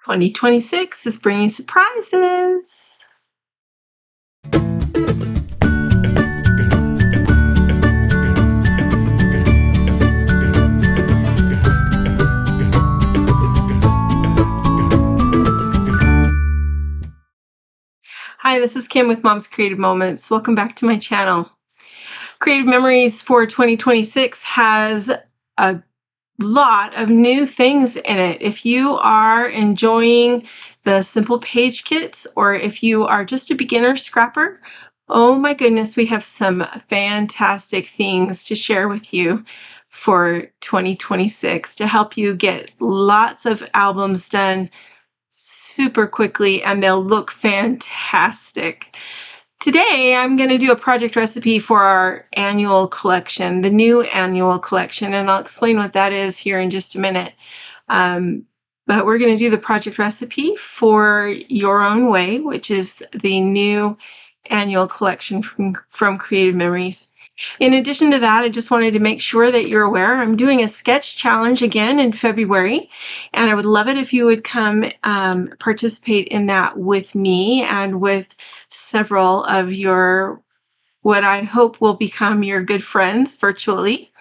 2026 is bringing surprises. Hi, this is Kim with Mom's Creative Moments. Welcome back to my channel. Creative Memories for 2026 has a lot of new things in it. If you are enjoying the simple page kits, or if you are just a beginner scrapper, oh my goodness, we have some fantastic things to share with you for 2026 to help you get lots of albums done super quickly, and they'll look fantastic. Today, I'm going to do a project recipe for our annual collection, the new annual collection, and I'll explain what that is here in just a minute. But we're going to do the project recipe for Your Own Way, which is the new annual collection from Creative Memories. In addition to that, I just wanted to make sure that you're aware I'm doing a sketch challenge again in February, and I would love it if you would come participate in that with me and with several of your, what I hope will become your good friends virtually.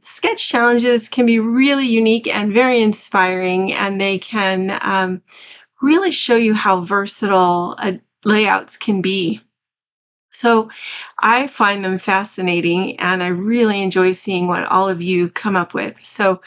Sketch challenges can be really unique and very inspiring, and they can really show you how versatile layouts can be. So I find them fascinating, and I really enjoy seeing what all of you come up with. So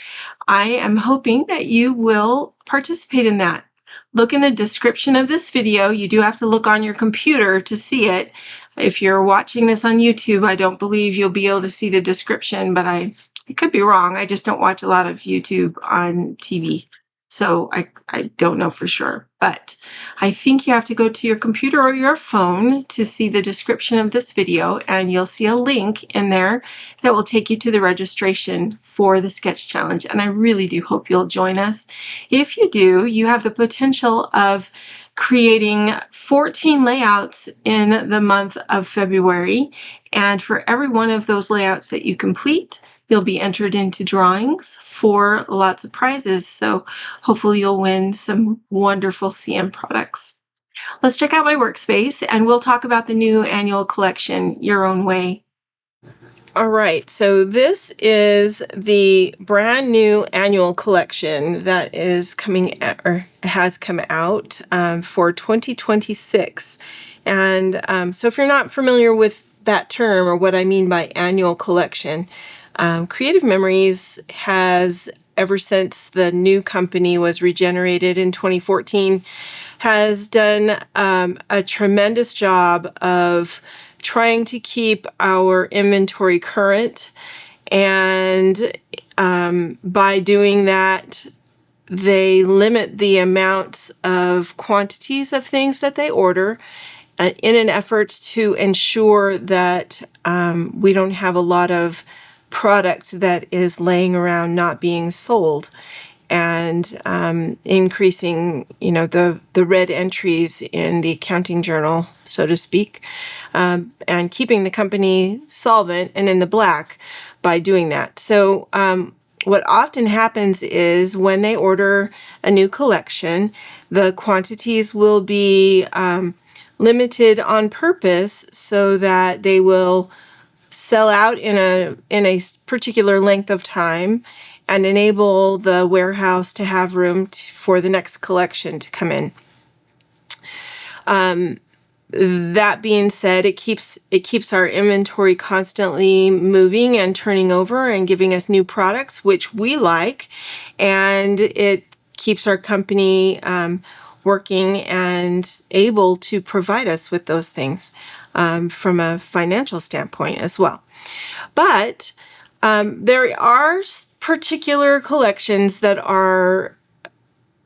I am hoping that you will participate in that. Look in the description of this video. You do have to look on your computer to see it. If you're watching this on YouTube, I don't believe you'll be able to see the description, but I could be wrong. I just don't watch a lot of YouTube on TV. So I don't know for sure, but I think you have to go to your computer or your phone to see the description of this video, and you'll see a link in there that will take you to the registration for the sketch challenge. And I really do hope you'll join us. If you do, you have the potential of creating 14 layouts in the month of February. And for every one of those layouts that you complete, you'll be entered into drawings for lots of prizes. So hopefully you'll win some wonderful CM products. Let's check out my workspace, and we'll talk about the new annual collection, Your Own Way. All right, so this is the brand new annual collection that is coming or has come out for 2026. And so if you're not familiar with that term or what I mean by annual collection, Creative Memories has, ever since the new company was regenerated in 2014, has done a tremendous job of trying to keep our inventory current. And by doing that, they limit the amounts of quantities of things that they order in an effort to ensure that we don't have a lot of product that is laying around not being sold, and increasing, the red entries in the accounting journal, so to speak, and keeping the company solvent and in the black by doing that. So what often happens is when they order a new collection, the quantities will be limited on purpose so that they will sell out in a particular length of time and enable the warehouse to have room for the next collection to come in. That being said, it keeps our inventory constantly moving and turning over and giving us new products, which we like, and it keeps our company working and able to provide us with those things from a financial standpoint as well. But there are particular collections that are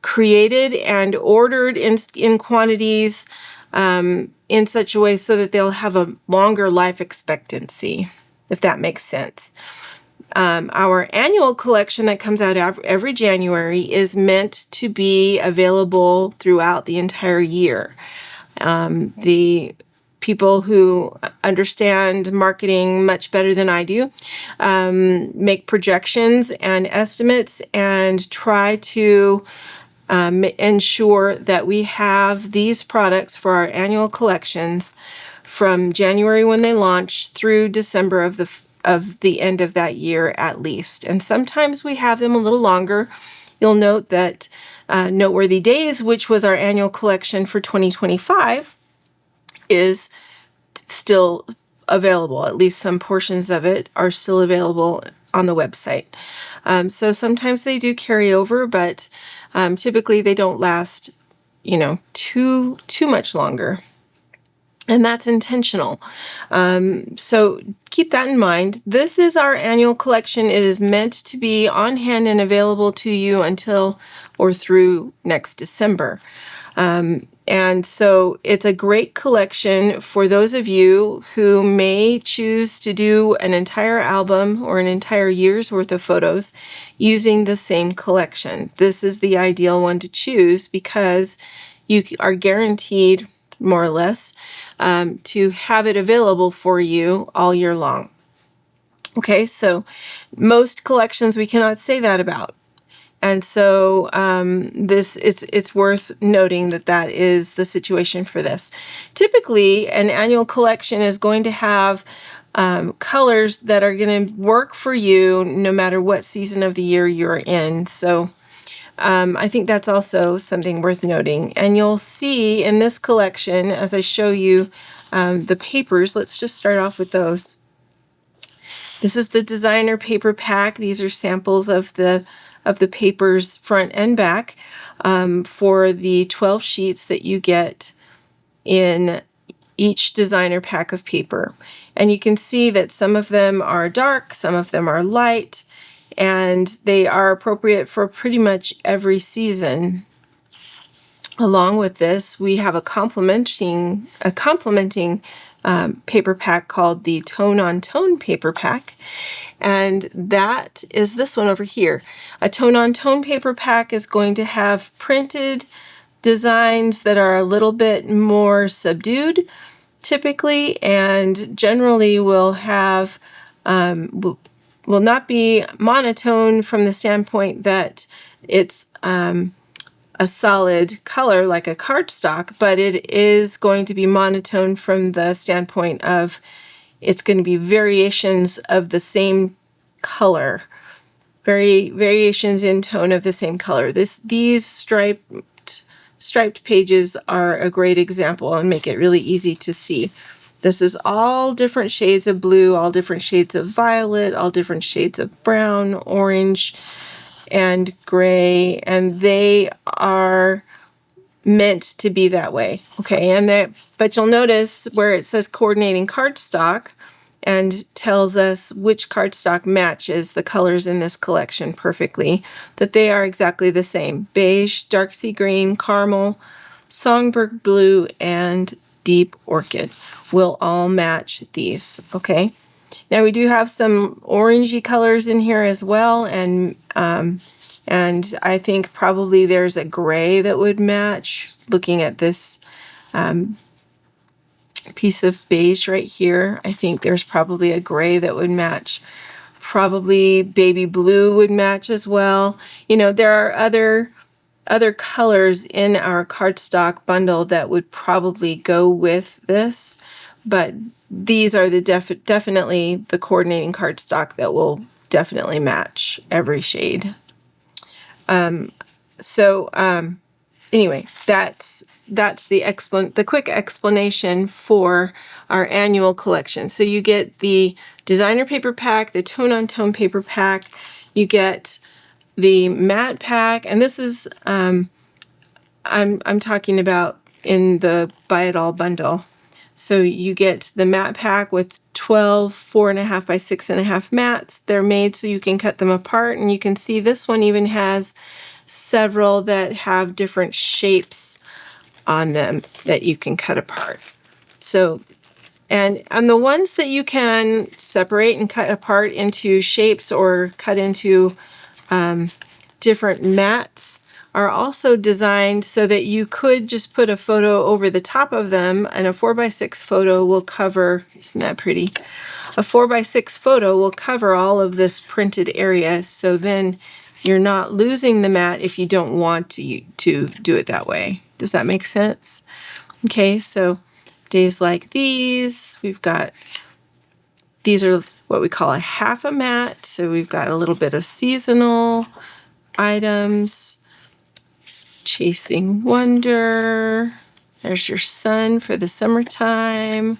created and ordered in quantities in such a way so that they'll have a longer life expectancy, if that makes sense. Our annual collection that comes out every January is meant to be available throughout the entire year. The people who understand marketing much better than I do make projections and estimates and try to ensure that we have these products for our annual collections from January when they launch through December of the end of that year at least. And sometimes we have them a little longer. You'll note that Noteworthy Days, which was our annual collection for 2025, is still available. At least some portions of it are still available on the website. So sometimes they do carry over, but typically they don't last, too much longer. And that's intentional. So keep that in mind. This is our annual collection. It is meant to be on hand and available to you until or through next December. And so it's a great collection for those of you who may choose to do an entire album or an entire year's worth of photos using the same collection. This is the ideal one to choose because you are guaranteed, more or less, to have it available for you all year long. Okay, so most collections we cannot say that about. And so it's worth noting that is the situation for this. Typically, an annual collection is going to have colors that are going to work for you no matter what season of the year you're in. So I think that's also something worth noting. And you'll see in this collection, as I show you the papers, let's just start off with those. This is the designer paper pack. These are samples of the papers front and back for the 12 sheets that you get in each designer pack of paper. And you can see that some of them are dark, some of them are light, and they are appropriate for pretty much every season. Along with this, we have a complementing paper pack called the Tone on Tone paper pack. And that is this one over here. A Tone on Tone paper pack is going to have printed designs that are a little bit more subdued typically, and generally will have will not be monotone from the standpoint that it's a solid color like a cardstock, but it is going to be monotone from the standpoint of it's going to be variations of the same color, variations in tone of the same color. These striped pages are a great example and make it really easy to see. This is all different shades of blue, all different shades of violet, all different shades of brown, orange, and gray, and they are meant to be that way. Okay, but you'll notice where it says coordinating cardstock and tells us which cardstock matches the colors in this collection perfectly, that they are exactly the same. Beige, dark sea green, caramel, songbird blue, and deep orchid will all match these. Okay. Now we do have some orangey colors in here as well, and I think probably there's a gray that would match. Looking at this piece of beige right here, I think there's probably a gray that would match. Probably baby blue would match as well. There are other colors in our cardstock bundle that would probably go with this, but these are definitely the coordinating cardstock that will definitely match every shade. Anyway, that's the quick explanation for our annual collection. So you get the designer paper pack, the Tone on Tone paper pack, you get the matte pack, and this is I'm talking about in the Buy It All bundle. So you get the matte pack with 12 4.5 by 6.5 mats. They're made so you can cut them apart, and you can see this one even has several that have different shapes on them that you can cut apart. So, and the ones that you can separate and cut apart into shapes or cut into different mats are also designed so that you could just put a photo over the top of them, and a 4x6 photo will cover, isn't that pretty? A 4x6 photo will cover all of this printed area, so then you're not losing the mat if you don't want to do it that way. Does that make sense? Okay, so days like these, these are what we call a half a mat. So we've got a little bit of seasonal items. Chasing Wonder. There's your sun for the summertime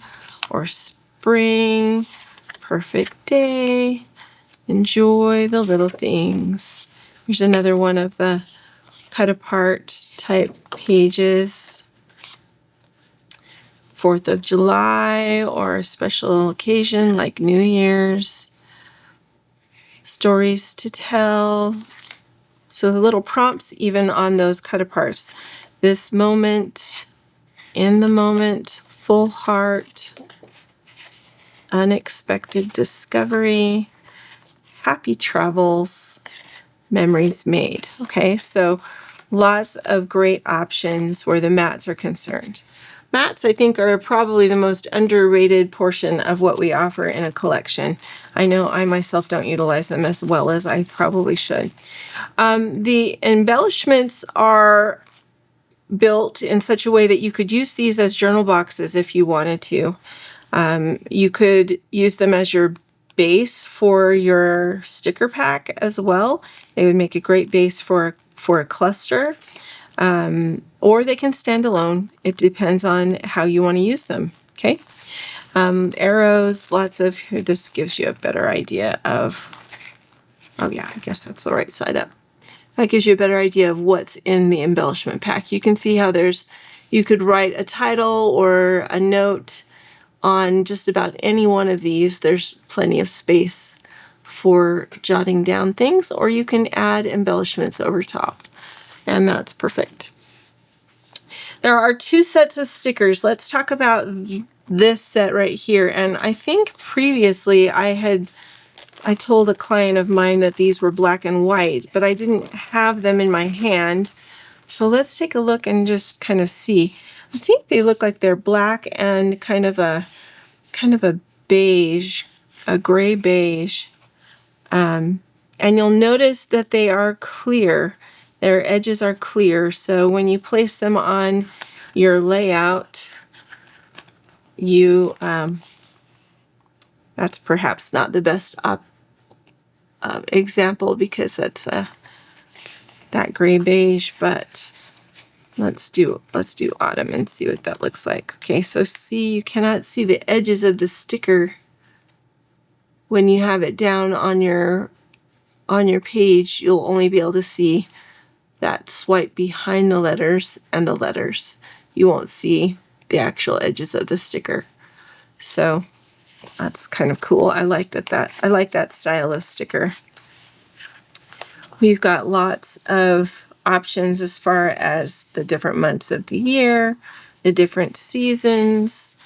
or spring. Perfect day. Enjoy the little things. Here's another one of the cut apart type pages. 4th of July or a special occasion like New Year's. Stories to tell. So the little prompts even on those cut aparts. This moment, in the moment, full heart, unexpected discovery, happy travels, memories made. Okay, so lots of great options where the mats are concerned. Mats, I think, are probably the most underrated portion of what we offer in a collection. I know I myself don't utilize them as well as I probably should. The embellishments are built in such a way that you could use these as journal boxes if you wanted to. You could use them as your base for your sticker pack as well. They would make a great base for a cluster. Or they can stand alone. It depends on how you want to use them. Okay. Arrows, lots of, this gives you a better idea of, oh yeah, I guess that's the right side up. That gives you a better idea of what's in the embellishment pack. You can see how you could write a title or a note on just about any one of these. There's plenty of space for jotting down things, or you can add embellishments over top. And that's perfect. There are 2 sets of stickers. Let's talk about this set right here. And I think previously I told a client of mine that these were black and white, but I didn't have them in my hand. So let's take a look and just kind of see. I think they look like they're black and kind of a beige, a gray beige. And you'll notice that they are clear. Their edges are clear, so when you place them on your layout, that's perhaps not the best example because that's that gray beige, but let's do autumn and see what that looks like. Okay, so see, you cannot see the edges of the sticker when you have it down on your page. You'll only be able to see that swipe behind the letters and the letters. You won't see the actual edges of the sticker. So that's kind of cool. I like that style of sticker. We've got lots of options as far as the different months of the year, the different seasons,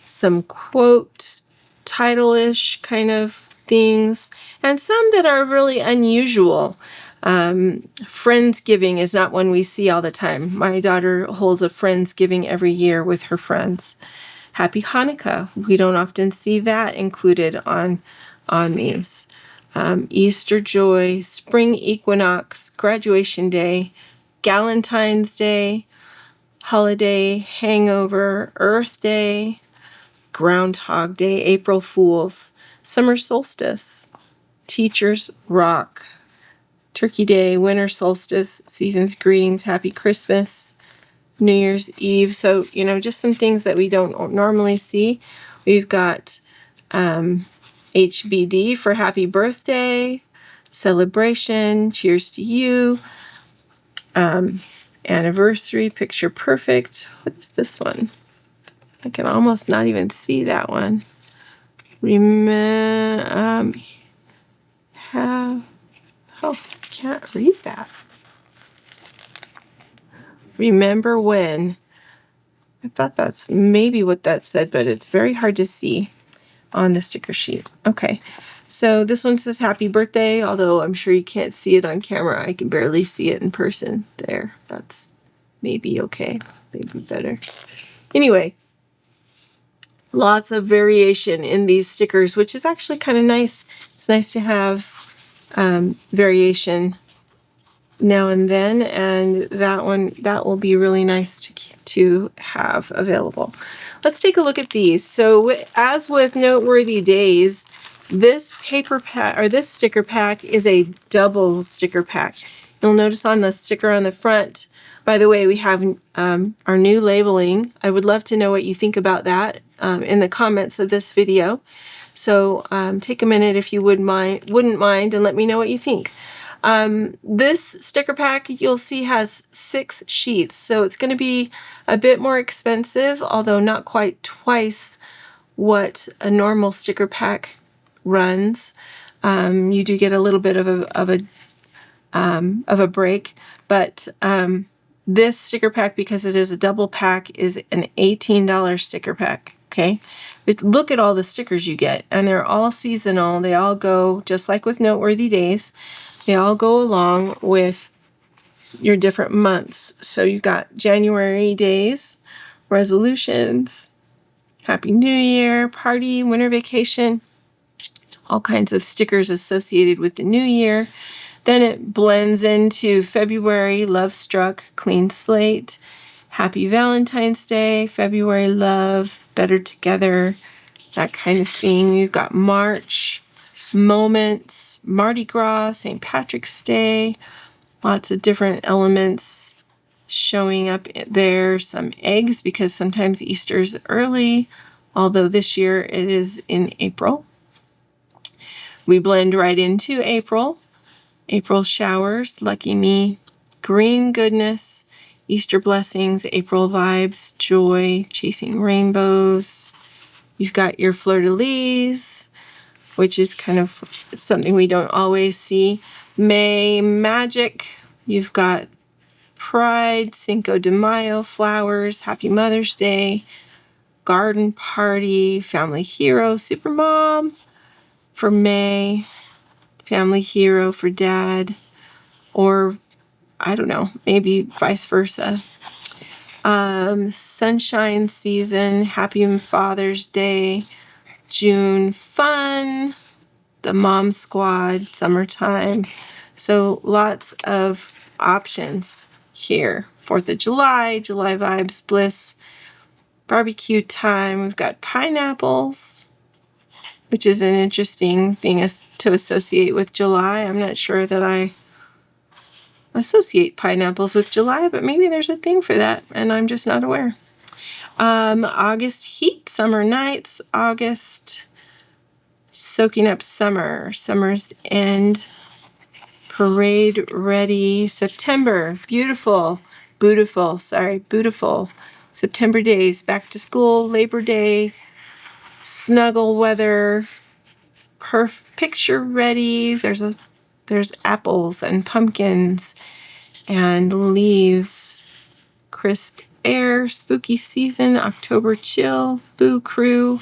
some quote title-ish kind of things, and some that are really unusual. Friendsgiving is not one we see all the time. My daughter holds a Friendsgiving every year with her friends. Happy Hanukkah. We don't often see that included on these. Easter joy, spring equinox, graduation day, Galentine's Day, holiday, hangover, Earth Day, Groundhog Day, April Fools, summer solstice, teachers rock, Turkey Day, winter solstice, season's greetings, happy Christmas, New Year's Eve. So, just some things that we don't normally see. We've got HBD for happy birthday, celebration, cheers to you, anniversary, picture perfect. What is this one? I can almost not even see that one. Can't read that. Remember when. I thought that's maybe what that said, but it's very hard to see on the sticker sheet. Okay, so this one says happy birthday, although I'm sure you can't see it on camera. I can barely see it in person. There, that's maybe okay, maybe better. Anyway, lots of variation in these stickers, which is actually kind of nice. It's nice to have variation now and then, and that will be really nice to have available. Let's take a look at these. So as with Noteworthy Days, this paper pack or this sticker pack is a double sticker pack. You'll notice on the sticker on the front, by the way, we have our new labeling. I would love to know what you think about that in the comments of this video. So take a minute if you wouldn't mind, and let me know what you think. This sticker pack you'll see has 6 sheets, so it's going to be a bit more expensive, although not quite twice what a normal sticker pack runs. You do get a little bit of a break, but this sticker pack, because it is a double pack, is an $18 sticker pack. Okay, but look at all the stickers you get, and they're all seasonal. They all go, just like with Noteworthy Days, they all go along with your different months. So you've got January days, resolutions, Happy New Year, party, winter vacation, all kinds of stickers associated with the new year. Then it blends into February, Love Struck, Clean Slate, Happy Valentine's Day, February Love, Better Together, that kind of thing. You've got March, Moments, Mardi Gras, St. Patrick's Day, lots of different elements showing up there. Some eggs, because sometimes Easter is early, although this year it is in April. We blend right into April. April showers, Lucky Me, Green Goodness, Easter Blessings, April Vibes, Joy, Chasing Rainbows. You've got your fleur-de-lis, which is kind of something we don't always see. May Magic. You've got Pride, Cinco de Mayo, Flowers, Happy Mother's Day, Garden Party, Family Hero, Supermom for May, Family Hero for Dad, or I don't know, maybe vice versa. Sunshine Season, Happy Father's Day, June Fun, the Mom Squad, Summertime. So lots of options here. 4th of July, July Vibes, Bliss, Barbecue Time. We've got pineapples, which is an interesting thing to associate with July. I'm not sure that I associate pineapples with July, but maybe there's a thing for that, and I'm just not aware. August Heat, Summer Nights, August Soaking Up Summer, Summer's End, Parade Ready, September, Beautiful, September Days, Back to School, Labor Day, Snuggle Weather, Picture Ready, there's apples and pumpkins and leaves, Crisp Air, Spooky Season, October Chill, Boo Crew.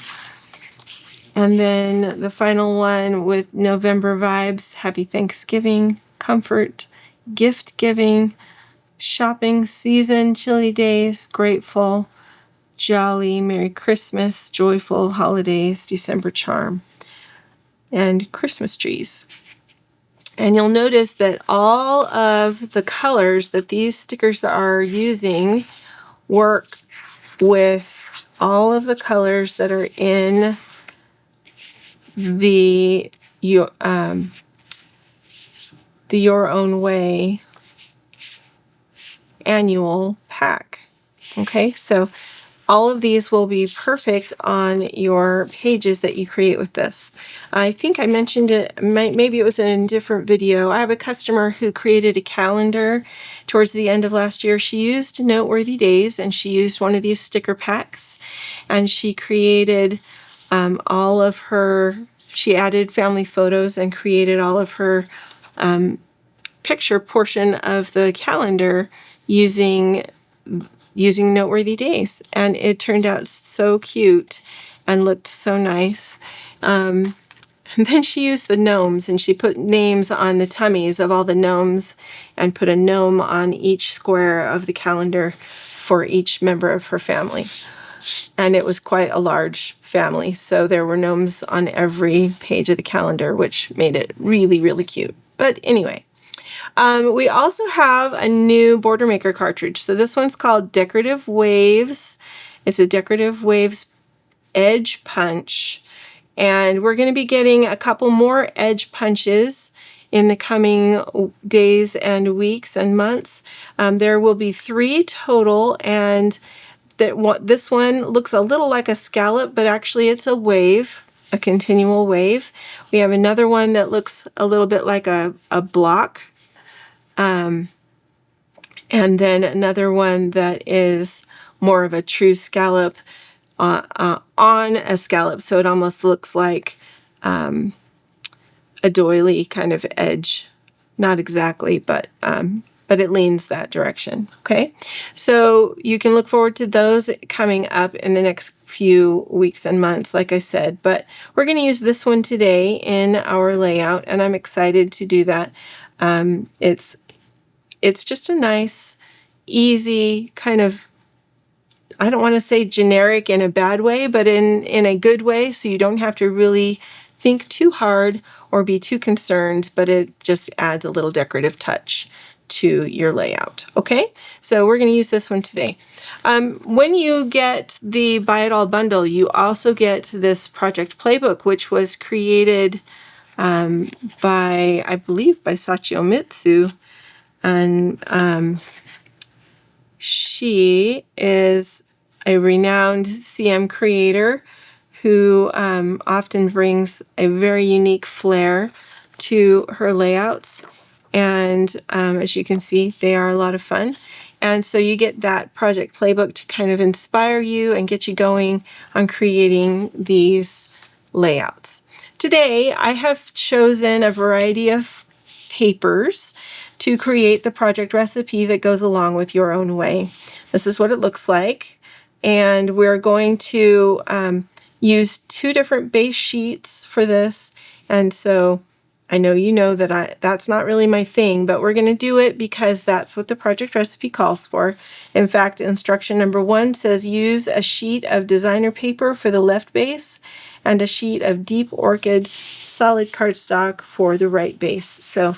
And then the final one with November Vibes, Happy Thanksgiving, Comfort, Gift Giving, Shopping Season, Chilly Days, Grateful, Jolly, Merry Christmas, Joyful Holidays, December Charm, and Christmas Trees. And you'll notice that all of the colors that these stickers are using work with all of the colors that are in the Your Own Way annual pack. Okay, so all of these will be perfect on your pages that you create with this. I think I mentioned it, maybe it was in a different video. I have a customer who created a calendar towards the end of last year. She used Noteworthy Days, and she used one of these sticker packs, and she created she added family photos and created all of her picture portion of the calendar using Noteworthy Days, and it turned out so cute and looked so nice. And then she used the gnomes, and she put names on the tummies of all the gnomes and put a gnome on each square of the calendar for each member of her family. And it was quite a large family, so there were gnomes on every page of the calendar, which made it really, really cute. But anyway, We also have a new Border Maker cartridge. So this one's called Decorative Waves. It's a Decorative Waves edge punch. And we're going to be getting a couple more edge punches in the coming days and weeks and months. There will be 3 total, and this one looks a little like a scallop, but actually it's a wave, a continual wave. We have another one that looks a little bit like a block. And then another one that is more of a true scallop on a scallop, so it almost looks like a doily kind of edge. Not exactly, but it leans that direction. Okay, so you can look forward to those coming up in the next few weeks and months, like I said. But we're going to use this one today in our layout, and I'm excited to do that. It's just a nice, easy kind of, I don't want to say generic in a bad way, but in a good way, so you don't have to really think too hard or be too concerned, but it just adds a little decorative touch to your layout. Okay, so we're going to use this one today. When you get the Buy It All bundle, you also get this project playbook, which was created by, I believe, by Sachio Mitsu. And she is a renowned CM creator who often brings a very unique flair to her layouts. And as you can see, they are a lot of fun. And so you get that project playbook to kind of inspire you and get you going on creating these layouts. Today, I have chosen a variety of papers to create the project recipe that goes along with your own way. This is what it looks like. And we're going to use 2 different base sheets for this. And so I know you know that that's not really my thing, but we're going to do it because that's what the project recipe calls for. In fact, instruction number 1 says use a sheet of designer paper for the left base and a sheet of Deep Orchid solid cardstock for the right base. So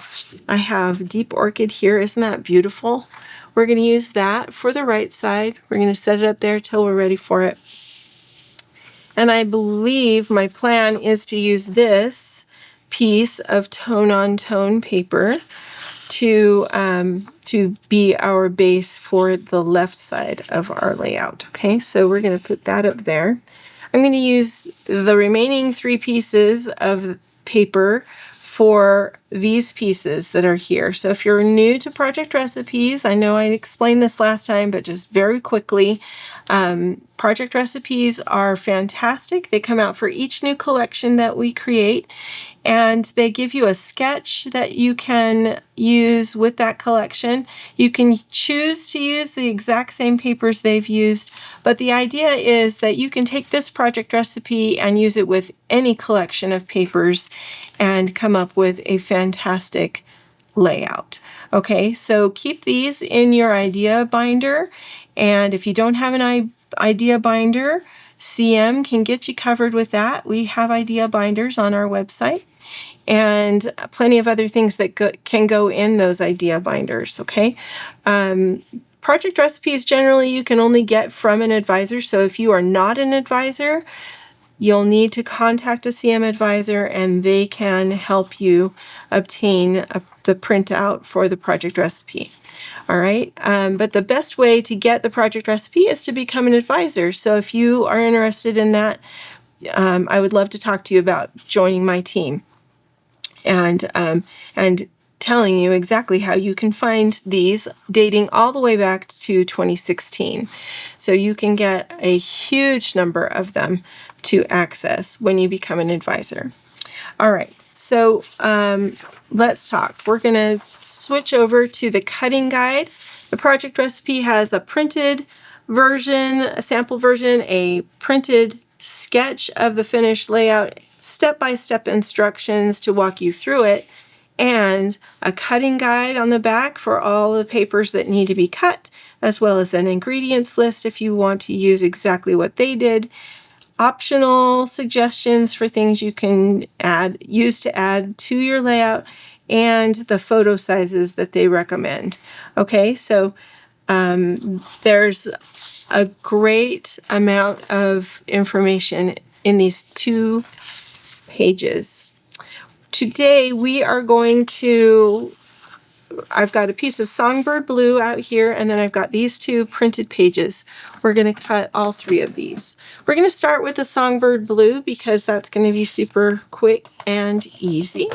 I have Deep Orchid here. Isn't that beautiful? We're going to use that for the right side. We're going to set it up there till we're ready for it. And I believe my plan is to use this piece of tone-on-tone paper to be our base for the left side of our layout. Okay, so we're going to put that up there. I'm going to use the remaining 3 pieces of paper for these pieces that are here. So if you're new to project recipes, I know I explained this last time, but just very quickly, project recipes are fantastic. They come out for each new collection that we create, and they give you a sketch that you can use with that collection. You can choose to use the exact same papers they've used, but the idea is that you can take this project recipe and use it with any collection of papers and come up with a fantastic layout. Okay, so keep these in your idea binder, and if you don't have an idea binder, CM can get you covered with that. We have idea binders on our website and plenty of other things that can go in those idea binders, okay? Project recipes generally you can only get from an advisor, so if you are not an advisor, you'll need to contact a CM advisor and they can help you obtain the printout for the project recipe. All right, but the best way to get the project recipe is to become an advisor. So if you are interested in that, I would love to talk to you about joining my team and telling you exactly how you can find these dating all the way back to 2016. So you can get a huge number of them to access when you become an advisor. All right, so let's talk. We're going to switch over to the cutting guide. The project recipe has a printed version, a sample version, a printed sketch of the finished layout, step-by-step instructions to walk you through it, and a cutting guide on the back for all the papers that need to be cut, as well as an ingredients list if you want to use exactly what they did, optional suggestions for things you can use to add to your layout, and the photo sizes that they recommend. Okay, so there's a great amount of information in these 2 pages. Today we are going to, I've got a piece of Songbird Blue out here, and then I've got these 2 printed pages. We're going to cut all 3 of these. We're going to start with the Songbird Blue because that's going to be super quick and easy.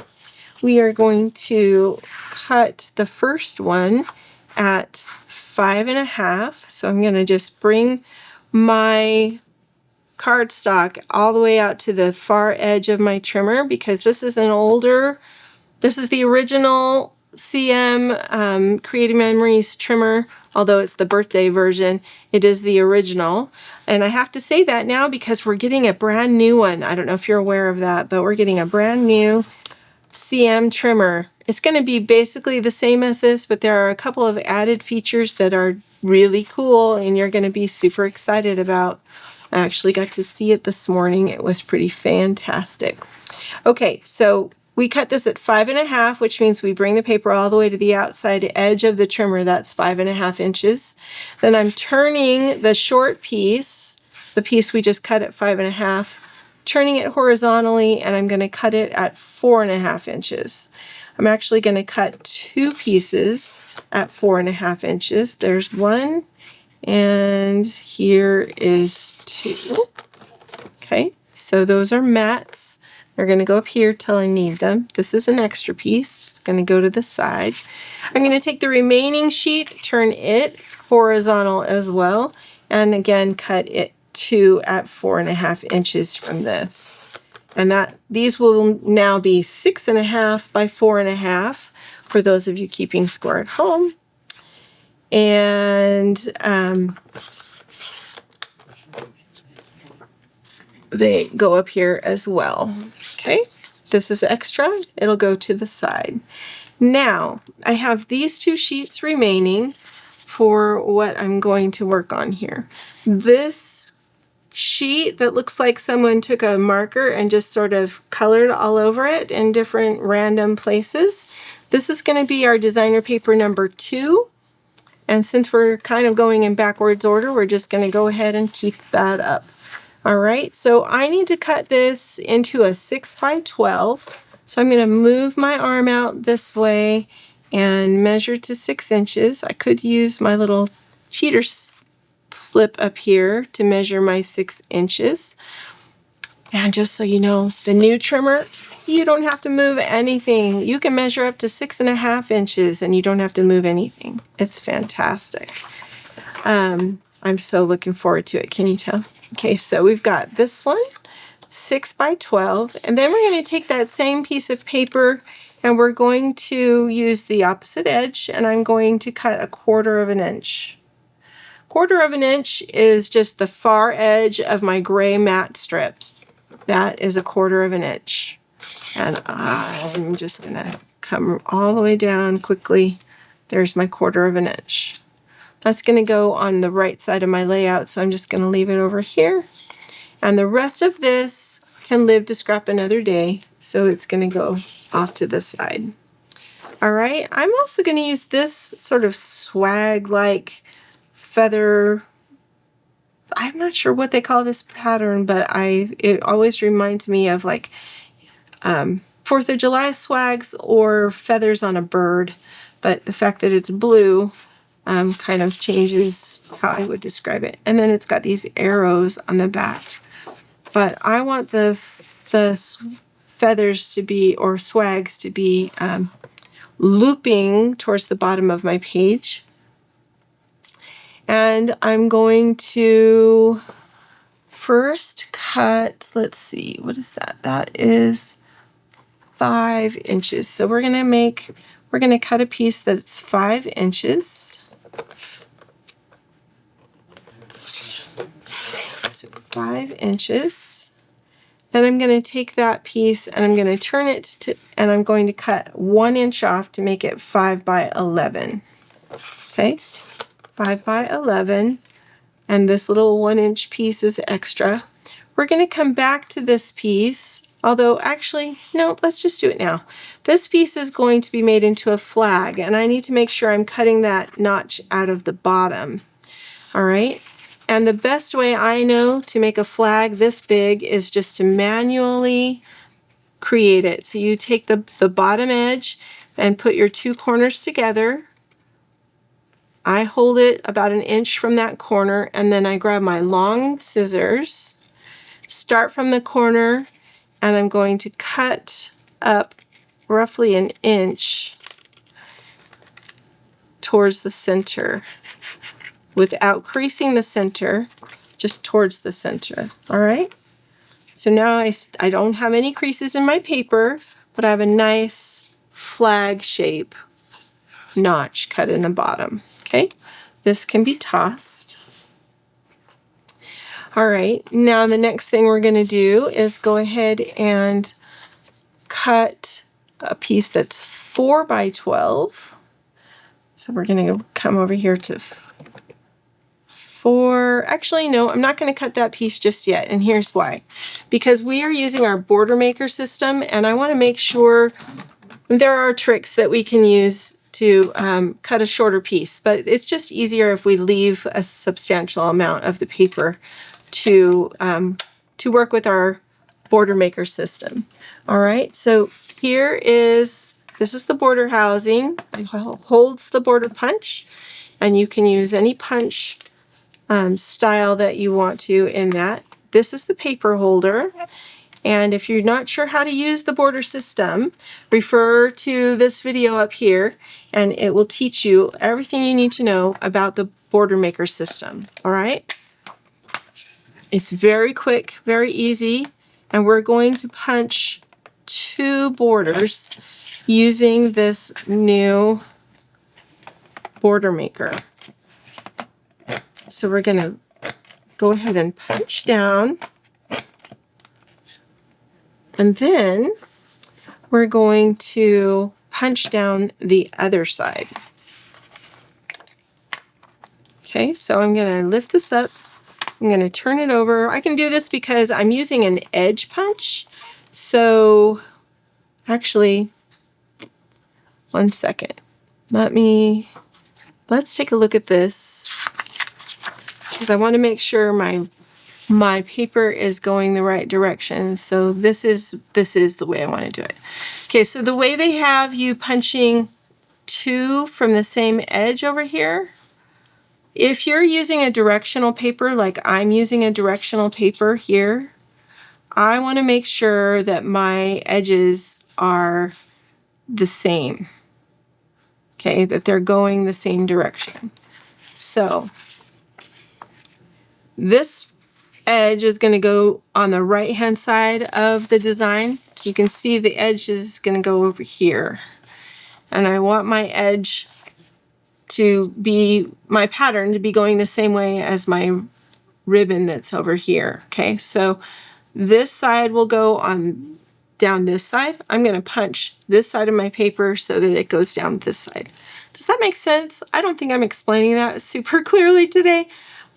We are going to cut the first one at 5.5. So I'm going to just bring my cardstock all the way out to the far edge of my trimmer because this is the original CM Creative Memories trimmer, although it's the birthday version. It is the original. And I have to say that now because we're getting a brand new one. I don't know if you're aware of that, but we're getting a brand new CM trimmer. It's going to be basically the same as this, but there are a couple of added features that are really cool and you're going to be super excited about. I actually got to see it this morning. It was pretty fantastic. Okay, so we cut this at 5.5, which means we bring the paper all the way to the outside edge of the trimmer. That's 5.5 inches. Then I'm turning the short piece, the piece we just cut at 5.5, turning it horizontally, and I'm going to cut it at 4.5 inches. I'm actually going to cut 2 pieces at 4.5 inches. There's one, and here is 2. Okay, so those are mats. They're going to go up here till I need them. This is an extra piece. It's going to go to the side. I'm going to take the remaining sheet, turn it horizontal as well, and again cut it 2 at 4.5 inches from this. And these will now be 6.5 by 4.5 for those of you keeping score at home. And they go up here as well. Okay, this is extra. It'll go to the side. Now, I have these 2 sheets remaining for what I'm going to work on here. This sheet that looks like someone took a marker and just sort of colored all over it in different random places. This is going to be our designer paper number 2. And since we're kind of going in backwards order, we're just going to go ahead and keep that up. All right, so I need to cut this into a 6 by 12. So I'm going to move my arm out this way and measure to 6 inches. I could use my little cheater slip up here to measure my 6 inches. And just so you know, the new trimmer, you don't have to move anything. You can measure up to 6.5 inches and you don't have to move anything. It's fantastic. I'm so looking forward to it. Can you tell? Okay, so we've got this one, 6 by 12, and then we're going to take that same piece of paper and we're going to use the opposite edge, and I'm going to cut 1/4 inch. 1/4 inch is just the far edge of my gray matte strip. That is 1/4 inch. And I'm just going to come all the way down quickly. There's my 1/4 inch. That's going to go on the right side of my layout, so I'm just going to leave it over here. And the rest of this can live to scrap another day, so it's going to go off to the side. All right, I'm also going to use this sort of swag-like feather. I'm not sure what they call this pattern, but it always reminds me of like 4th of July swags or feathers on a bird. But the fact that it's blue kind of changes how I would describe it. And then it's got these arrows on the back. But I want the feathers to be, or swags to be, looping towards the bottom of my page. And I'm going to first cut, let's see, what is that? That is 5 inches. So we're going to cut a piece that's 5 inches. So 5 inches. Then I'm going to take that piece and I'm going to turn it to, and I'm going to cut 1 inch off to make it 5 by 11. Okay, 5 by 11. And this little 1 inch piece is extra. We're going to come back to this piece Although actually, no, let's just do it now. This piece is going to be made into a flag, and I need to make sure I'm cutting that notch out of the bottom. All right. And the best way I know to make a flag this big is just to manually create it. So you take the bottom edge and put your two corners together. I hold it about an inch from that corner, and then I grab my long scissors, start from the corner, and I'm going to cut up roughly an inch towards the center without creasing the center, just towards the center. All right. So now I don't have any creases in my paper, but I have a nice flag shape notch cut in the bottom. Okay. This can be tossed. All right. Now the next thing we're going to do is go ahead and cut a piece that's 4 by 12. So we're going to come over here to 4. Actually, no, I'm not going to cut that piece just yet. And here's why. Because we are using our border maker system, and I want to make sure there are tricks that we can use to cut a shorter piece. But it's just easier if we leave a substantial amount of the paper to work with our border maker system. All right, so this is the border housing. It holds the border punch, and you can use any punch style that you want to in that. This is the paper holder, and if you're not sure how to use the border system, refer to this video up here, and it will teach you everything you need to know about the border maker system. All right, it's very quick, very easy, and we're going to punch 2 borders using this new border maker. So we're going to go ahead and punch down, and then we're going to punch down the other side. Okay, so I'm going to lift this up. I'm going to turn it over. I can do this because I'm using an edge punch. So actually, one second. Let's take a look at this, because I want to make sure my paper is going the right direction. So this is the way I want to do it. Okay, so the way they have you punching 2 from the same edge over here, if you're using a directional paper like I'm using a directional paper here, I want to make sure that my edges are the same. Okay, that they're going the same direction. So this edge is going to go on the right hand side of the design. So you can see the edge is going to go over here. And I want my edge to be, my pattern to be going the same way as my ribbon that's over here. Okay, so this side will go on down this side. I'm going to punch this side of my paper so that it goes down this side. Does that make sense? I don't think I'm explaining that super clearly today.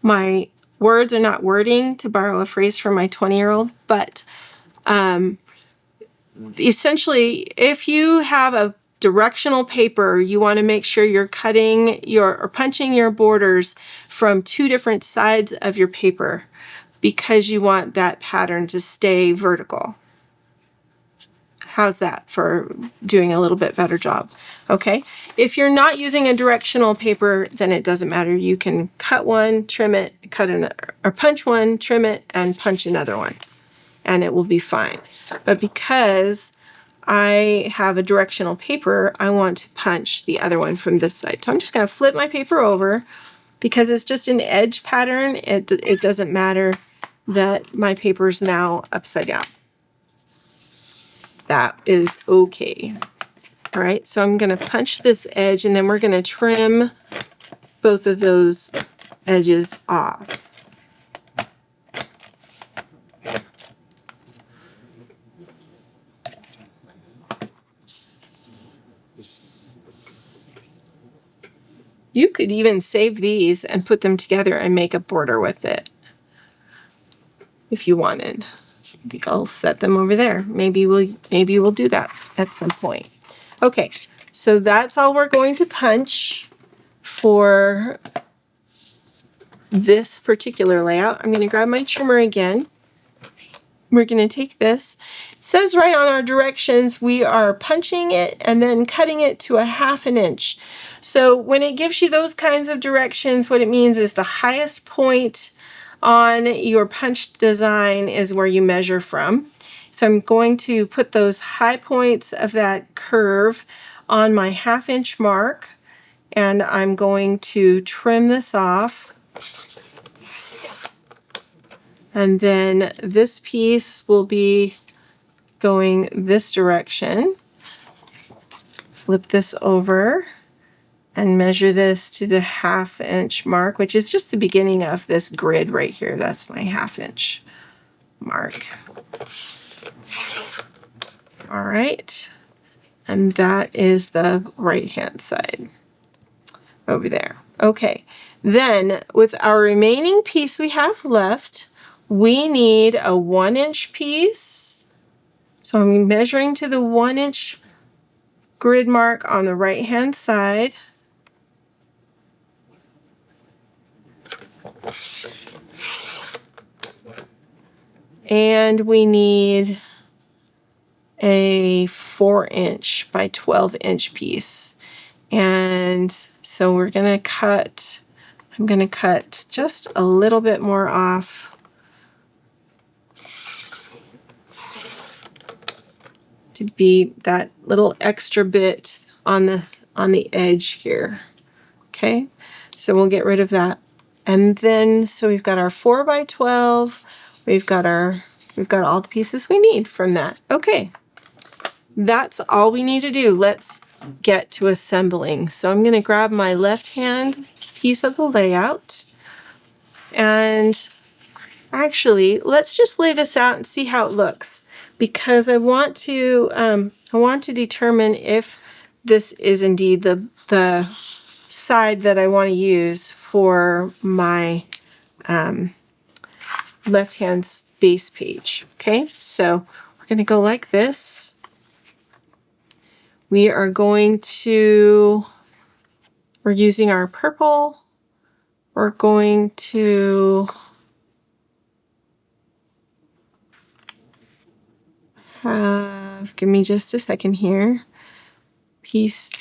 My words are not wording, to borrow a phrase from my 20-year-old, but essentially, if you have a directional paper, you want to make sure you're punching your borders from 2 different sides of your paper, because you want that pattern to stay vertical. How's that for doing a little bit better job? Okay. If you're not using a directional paper, then it doesn't matter. You can cut one, trim it, or punch one, trim it, and punch another one, and it will be fine. But because I have a directional paper, I want to punch the other one from this side. So I'm just going to flip my paper over. Because it's just an edge pattern, it doesn't matter that my paper is now upside down. That is okay. All right, so I'm going to punch this edge, and then we're going to trim both of those edges off. You could even save these and put them together and make a border with it if you wanted. I think I'll set them over there. Maybe we'll do that at some point. Okay, so that's all we're going to punch for this particular layout. I'm going to grab my trimmer again. We're going to take this. It says right on our directions we are punching it and then cutting it to 1/2 inch. So when it gives you those kinds of directions, what it means is the highest point on your punch design is where you measure from. So I'm going to put those high points of that curve on my 1/2 inch mark, and I'm going to trim this off. And then this piece will be going this direction. Flip this over and measure this to the 1/2 inch mark, which is just the beginning of this grid right here. That's my 1/2 inch mark. All right. And that is the right-hand side over there. Okay. Then with our remaining piece we have left, we need a 1 inch piece. So I'm measuring to the 1 inch grid mark on the right-hand side. And we need a 4 inch by 12 inch piece. And so we're going to cut, I'm going to cut just a little bit more off. To be that little extra bit on the edge here. Okay, so we'll get rid of that. And then, so we've got our 4 by 12. We've got all the pieces we need from that. Okay, that's all we need to do. Let's get to assembling. So I'm going to grab my left hand piece of the layout, and actually, let's just lay this out and see how it looks, because I want to determine if this is indeed the side that I want to use for my left-hand base page. Okay, so we're going to go like this. We're using our purple. We're going to give me just a second here, piece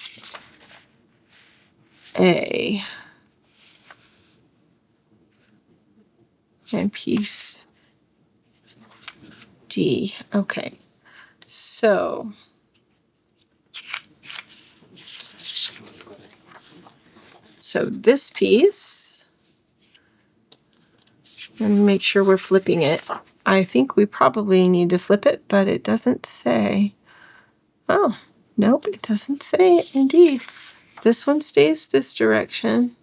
A and piece D. Okay, so this piece, and make sure we're flipping it. I think we probably need to flip it, but it doesn't say. Oh, nope, it doesn't say it indeed. This one stays this direction.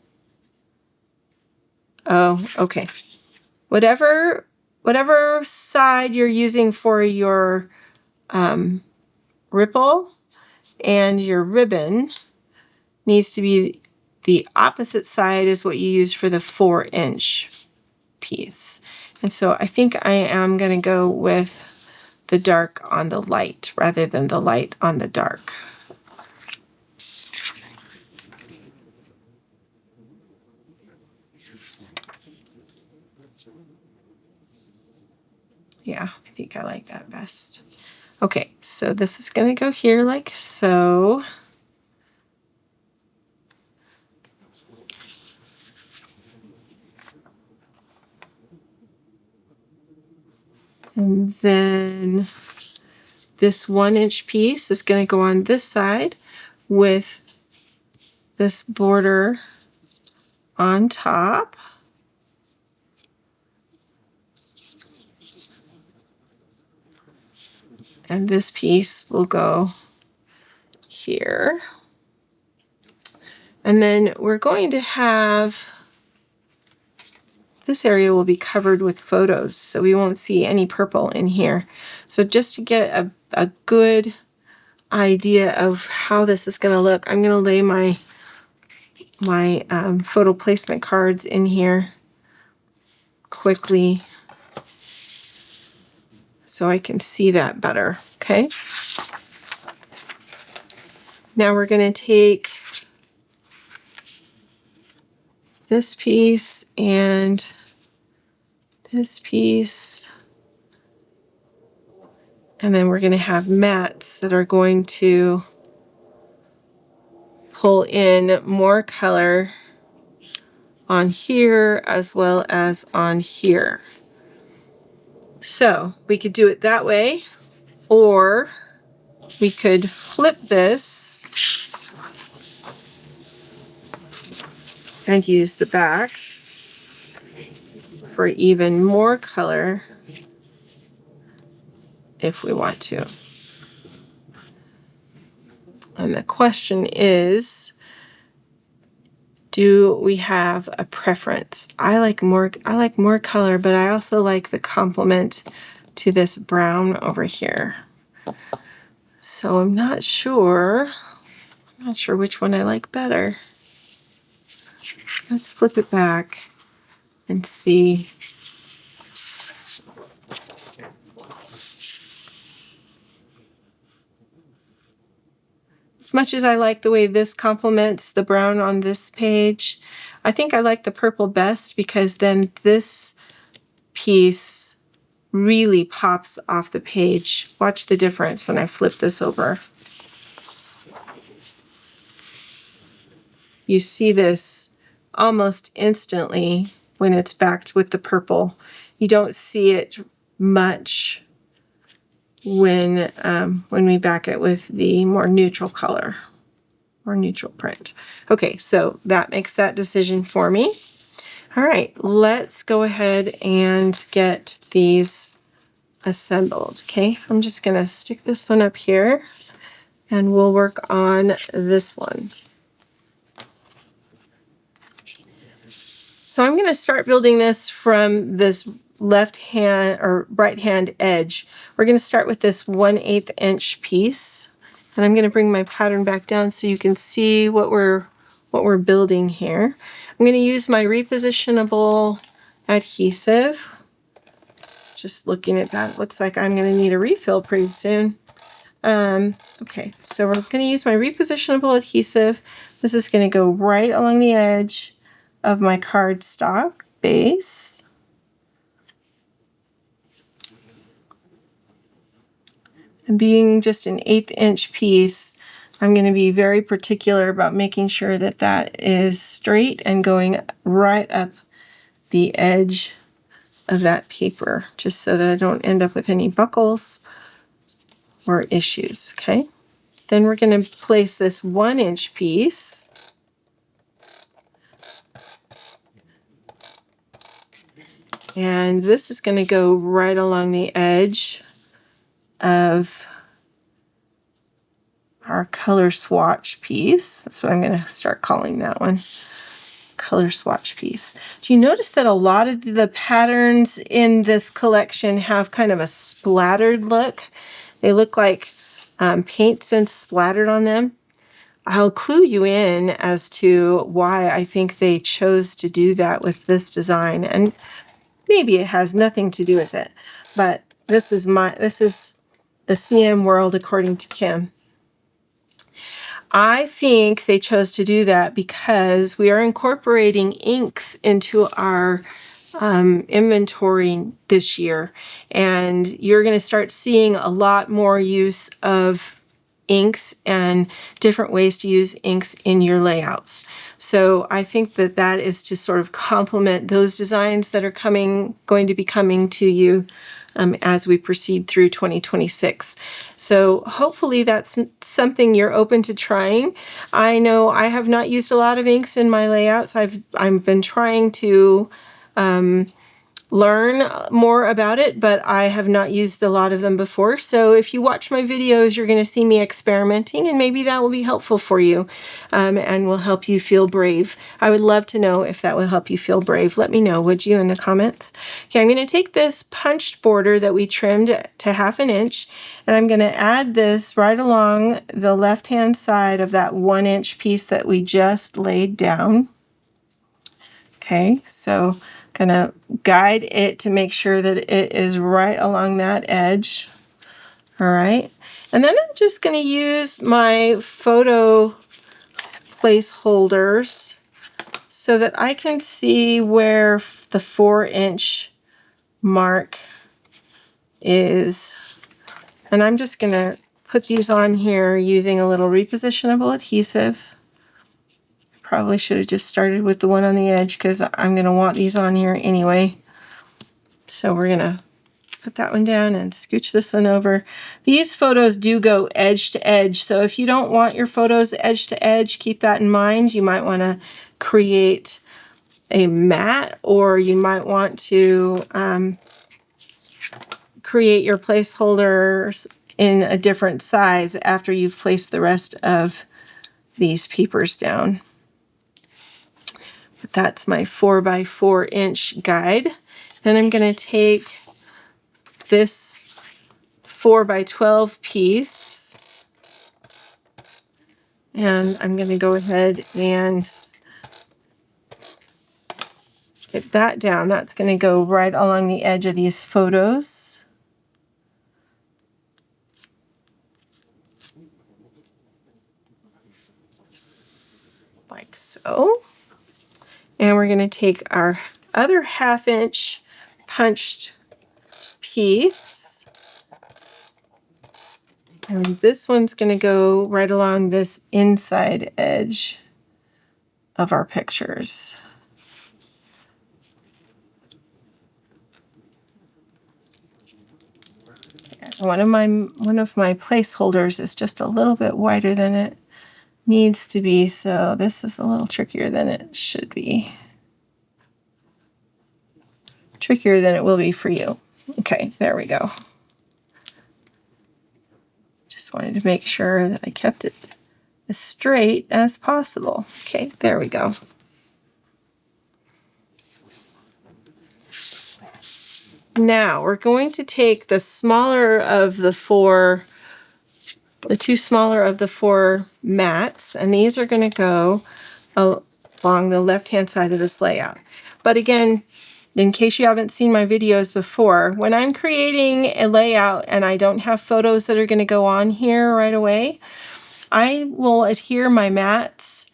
Oh, okay. Whatever side you're using for your ripple and your ribbon needs to be the opposite side is what you use for the 4 inch piece. And so I think I am going to go with the dark on the light rather than the light on the dark. Yeah, I think I like that best. Okay, so this is going to go here like so. And then this 1 inch piece is going to go on this side with this border on top. And this piece will go here. And then we're going to have, this area will be covered with photos, so we won't see any purple in here. So just to get a good idea of how this is going to look, I'm going to lay my photo placement cards in here quickly. so I can see that better, okay? Now we're going to take this piece and this piece, and then we're going to have mats that are going to pull in more color on here as well as on here. So we could do it that way, or we could flip this and use the back for even more color if we want to. And the question is, do we have a preference? I like more color, but I also like the complement to this brown over here. So I'm not sure which one I like better. Let's flip it back and see. As much as I like the way this complements the brown on this page, I think I like the purple best, because then this piece really pops off the page. Watch the difference when I flip this over. You see this almost instantly when it's backed with the purple. You don't see it much when we back it with the more neutral color or neutral print. Okay, so that makes that decision for me. All right, let's go ahead and get these assembled. Okay, I'm just gonna stick this one up here and we'll work on this one. So I'm going to start building this from this left hand or right hand edge. We're going to start with this 1/8 inch piece, and I'm going to bring my pattern back down so you can see what we're building here. I'm going to use my repositionable adhesive. Just looking at that, it looks like I'm going to need a refill pretty soon. Okay, so we're going to use my repositionable adhesive. This is going to go right along the edge of my cardstock base. And being just an 1/8 inch piece, I'm going to be very particular about making sure that that is straight and going right up the edge of that paper, just so that I don't end up with any buckles or issues, okay? Then we're going to place this 1 inch piece and this is going to go right along the edge of our color swatch piece. That's what I'm going to start calling that one. Color swatch piece. Do you notice that a lot of the patterns in this collection have kind of a splattered look? They look like paint's been splattered on them. I'll clue you in as to why I think they chose to do that with this design, and maybe it has nothing to do with it, but this is the CM world according to Kim. I think they chose to do that because we are incorporating inks into our inventory this year, and you're going to start seeing a lot more use of inks and different ways to use inks in your layouts. So I think that that is to sort of complement those designs that are going to be coming to you as we proceed through 2026. So hopefully that's something you're open to trying. I know I have not used a lot of inks in my layouts. I've been trying to learn more about it, but I have not used a lot of them before. So if you watch my videos, you're going to see me experimenting, and maybe that will be helpful for you and will help you feel brave. I would love to know if that will help you feel brave. Let me know, would you, in the comments? Okay, I'm going to take this punched border that we trimmed to 1/2 inch, and I'm going to add this right along the left-hand side of that 1 inch piece that we just laid down. Okay, so Gonna guide it to make sure that it is right along that edge. All right. And then I'm just gonna use my photo placeholders so that I can see where the 4-inch mark is. And I'm just gonna put these on here using a little repositionable adhesive. Probably should have just started with the one on the edge because I'm going to want these on here anyway. So we're going to put that one down and scooch this one over. These photos do go edge to edge. So if you don't want your photos edge to edge, keep that in mind. You might want to create a mat, or you might want to create your placeholders in a different size after you've placed the rest of these peepers down. But that's my 4x4-inch guide. Then I'm going to take this 4x12 piece and I'm going to go ahead and get that down. That's going to go right along the edge of these photos. Like so. And we're going to take our other 1/2-inch punched piece. And this one's going to go right along this inside edge of our pictures. One of my placeholders is just a little bit wider than it needs to be, so this is a little trickier than it should be. Trickier than it will be for you. Okay, there we go. Just wanted to make sure that I kept it as straight as possible. Okay, there we go. Now we're going to take the smaller of the two smaller of the 4 mats, and these are going to go along the left-hand side of this layout. But again, in case you haven't seen my videos before, when I'm creating a layout and I don't have photos that are going to go on here right away, I will adhere my mats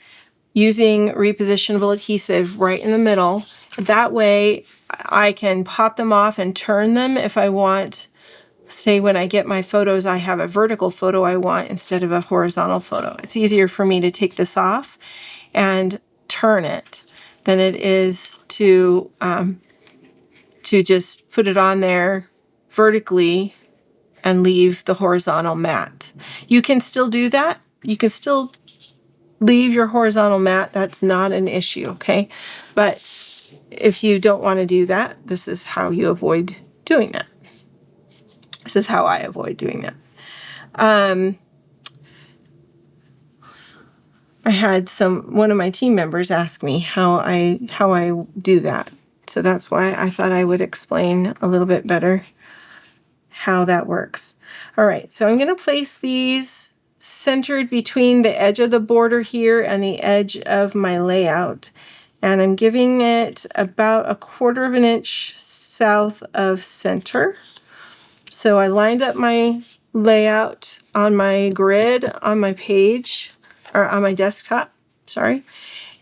using repositionable adhesive right in the middle. That way I can pop them off and turn them if I want. Say when I get my photos, I have a vertical photo I want instead of a horizontal photo. It's easier for me to take this off and turn it than it is to just put it on there vertically and leave the horizontal mat. You can still do that. You can still leave your horizontal mat. That's not an issue, okay? But if you don't want to do that, this is how you avoid doing that. This is how I avoid doing that. I had one of my team members ask me how I do that. So that's why I thought I would explain a little bit better how that works. All right, so I'm going to place these centered between the edge of the border here and the edge of my layout. And I'm giving it about 1/4 inch south of center. So I lined up my layout on my grid on my page, or on my desktop, sorry.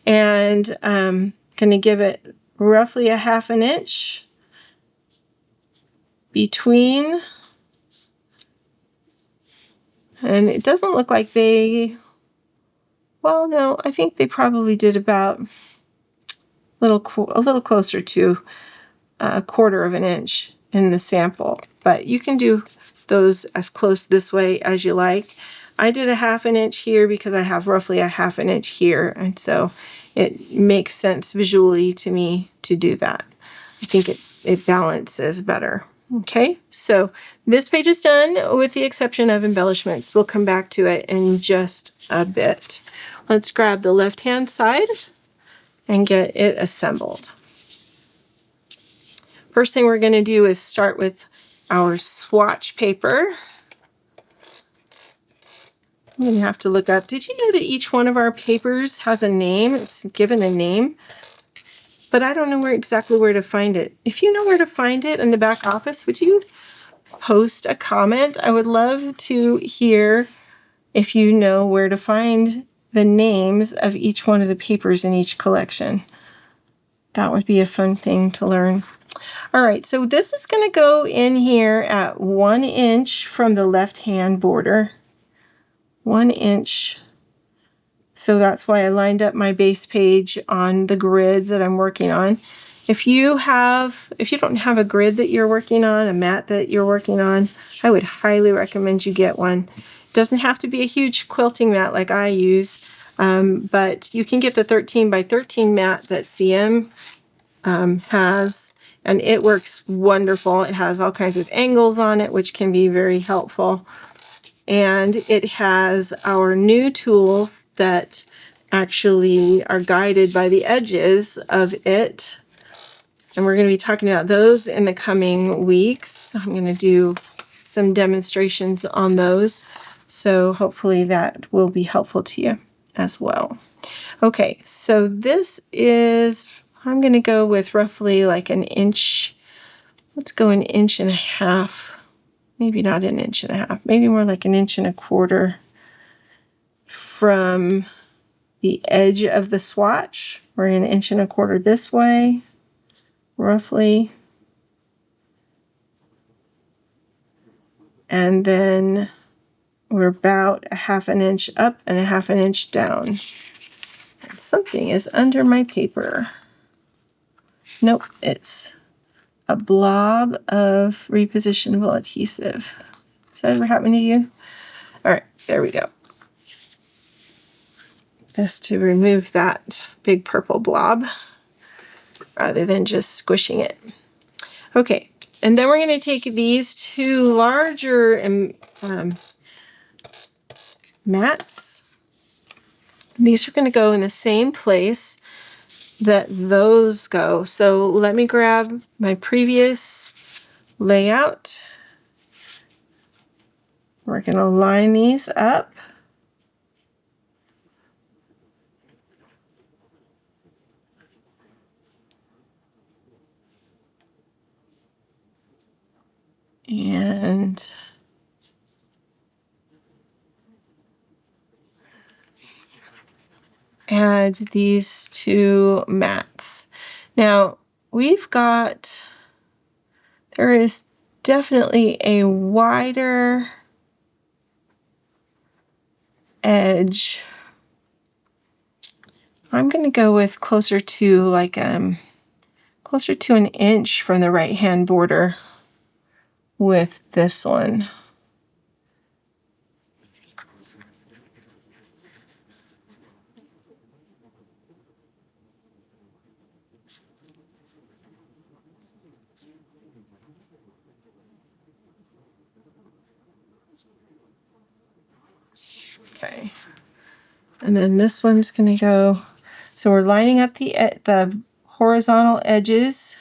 And I'm going to give it roughly 1/2 inch between. And it doesn't look like well, no, I think they probably did about a little closer to 1/4 inch in the sample. But you can do those as close this way as you like. I did 1/2 inch here because I have roughly 1/2 inch here, and so it makes sense visually to me to do that. I think it balances better. Okay, so this page is done with the exception of embellishments. We'll come back to it in just a bit. Let's grab the left-hand side and get it assembled. First thing we're going to do is start with our swatch paper. I'm going to have to look up. Did you know that each one of our papers has a name? It's given a name. but I don't know exactly where to find it. If you know where to find it in the back office, would you post a comment? I would love to hear if you know where to find the names of each one of the papers in each collection. That would be a fun thing to learn. All right, so this is going to go in here at 1 inch from the left-hand border. 1 inch. So that's why I lined up my base page on the grid that I'm working on. If you don't have a grid that you're working on, a mat that you're working on, I would highly recommend you get one. It doesn't have to be a huge quilting mat like I use, but you can get the 13 by 13 mat that CM has, and it works wonderful. It has all kinds of angles on it, which can be very helpful. And it has our new tools that actually are guided by the edges of it. And we're going to be talking about those in the coming weeks. I'm going to do some demonstrations on those. So hopefully that will be helpful to you as well. Okay, so this is, I'm going to go with roughly like an inch. Let's go an inch and a half. Maybe not an inch and a half, maybe more like an inch and a quarter from the edge of the swatch. We're an inch and a quarter this way, roughly. And then we're about a half an inch up and a half an inch down. And something is under my paper. Nope, it's a blob of repositionable adhesive. Has that ever happened to you? All right, there we go. Best to remove that big purple blob rather than just squishing it. Okay, and then we're going to take these two larger mats. These are going to go in the same place that those go. So let me grab my previous layout. We're going to line these up. And add these two mats. Now there is definitely a wider edge. I'm going to go with closer to an inch from the right hand border with this one. Okay, and then this one's going to go, so we're lining up the horizontal edges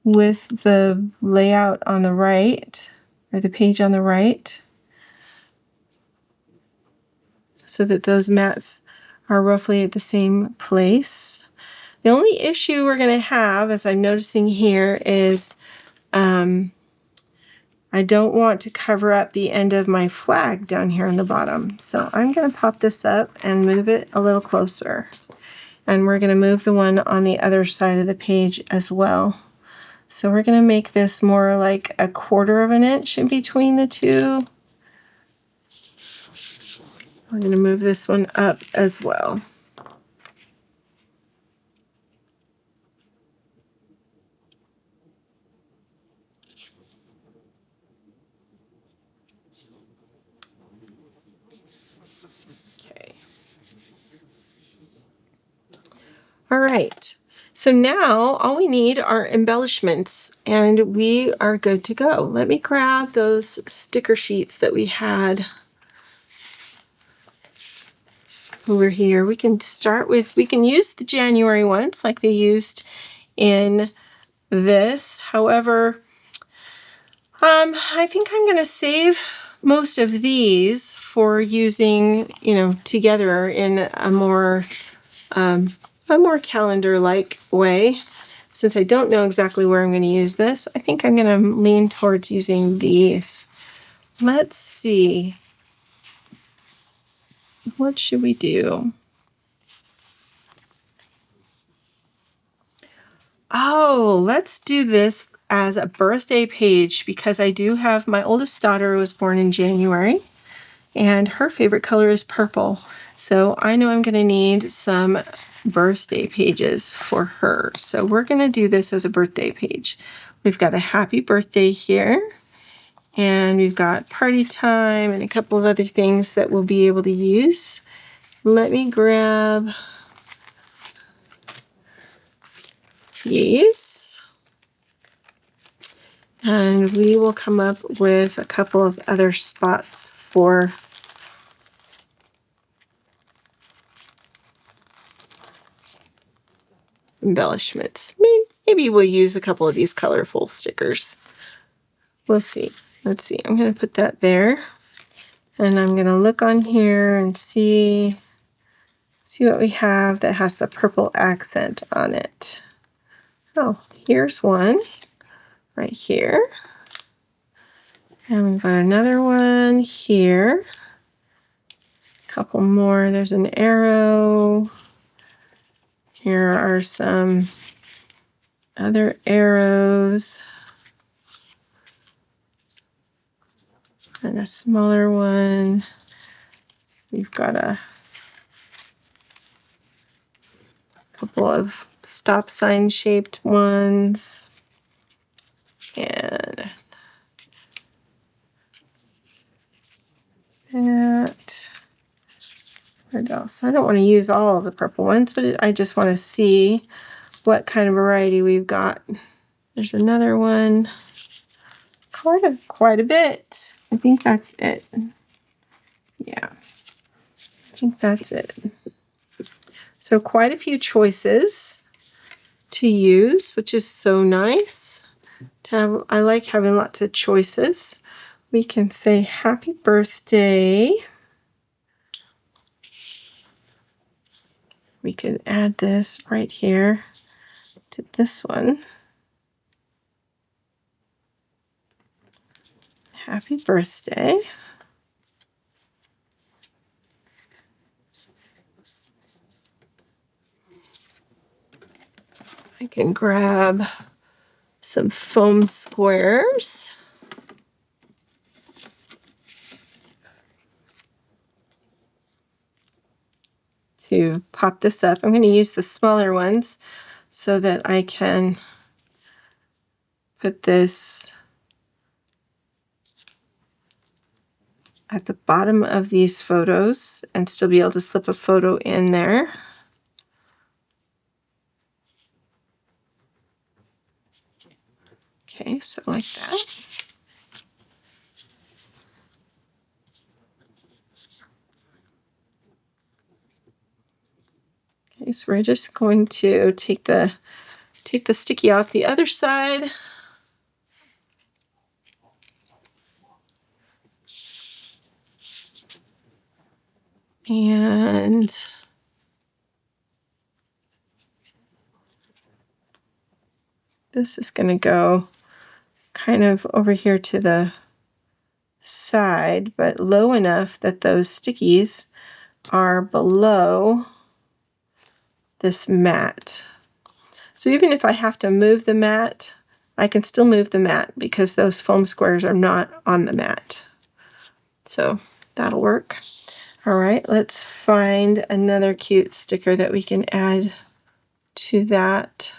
with the layout on the right, or the page on the right, so that those mats are roughly at the same place. The only issue we're going to have, as I'm noticing here, is I don't want to cover up the end of my flag down here on the bottom. So I'm going to pop this up and move it a little closer. And we're going to move the one on the other side of the page as well. So we're going to make this more like a quarter of an inch in between the two. We're going to move this one up as well. All right, so now all we need are embellishments and we are good to go. Let me grab those sticker sheets that we had over here. We can use the January ones like they used in this. However, I think I'm going to save most of these for using, together in a more a more calendar-like way. Since I don't know exactly where I'm going to use this, I think I'm going to lean towards using these. Let's see. What should we do? Oh, let's do this as a birthday page because I do have, my oldest daughter was born in January and her favorite color is purple. So I know I'm going to need some birthday pages for her. So we're going to do this as a birthday page. We've got a happy birthday here. And we've got party time and a couple of other things that we'll be able to use. Let me grab these. And we will come up with a couple of other spots for embellishments. Maybe we'll use a couple of these colorful stickers. We'll see. Let's see. I'm going to put that there. And I'm going to look on here and see what we have that has the purple accent on it. Oh, here's one right here. And we've got another one here. A couple more. There's an arrow. Here are some other arrows. And a smaller one. We've got a couple of stop sign shaped ones. And that. What else? I don't want to use all of the purple ones, but I just want to see what kind of variety we've got. There's another one. Quite a bit. I think that's it. Yeah. I think that's it. So quite a few choices to use, which is so nice. I like having lots of choices. We can say happy birthday. We can add this right here to this one. Happy birthday. I can grab some foam squares. To pop this up. I'm going to use the smaller ones so that I can put this at the bottom of these photos and still be able to slip a photo in there. Okay, so like that. Okay, so we're just going to take the sticky off the other side. And this is going to go kind of over here to the side, but low enough that those stickies are below this mat. So even if I have to move the mat, I can still move the mat because those foam squares are not on the mat. So that'll work. All right, let's find another cute sticker that we can add to that.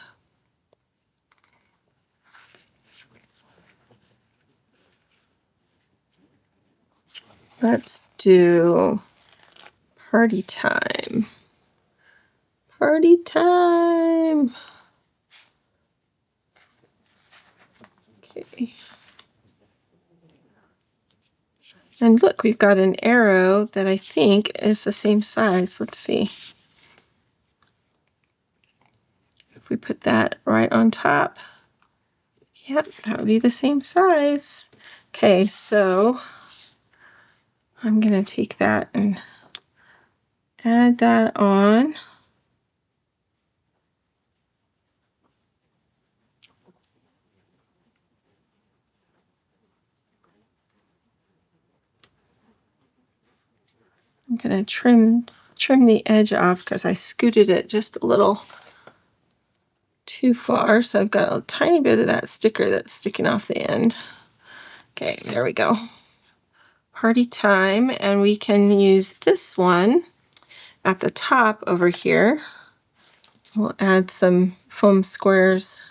Let's do party time. Party time. Okay. And look, we've got an arrow that I think is the same size. Let's see. If we put that right on top, yep, that would be the same size. Okay, so I'm going to take that and add that on. I'm going to trim the edge off because I scooted it just a little too far. So I've got a tiny bit of that sticker that's sticking off the end. Okay, there we go. Party time. And we can use this one at the top over here. We'll add some foam squares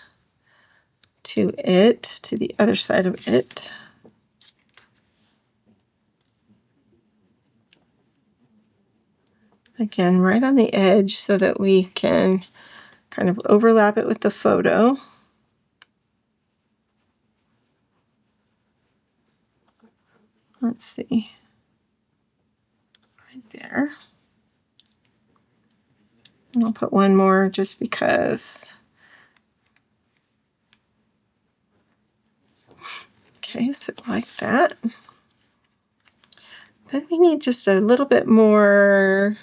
to it, to the other side of it. Again, right on the edge so that we can kind of overlap it with the photo. Let's see, right there. And I'll put one more just because. Okay, so like that. Then we need just a little bit more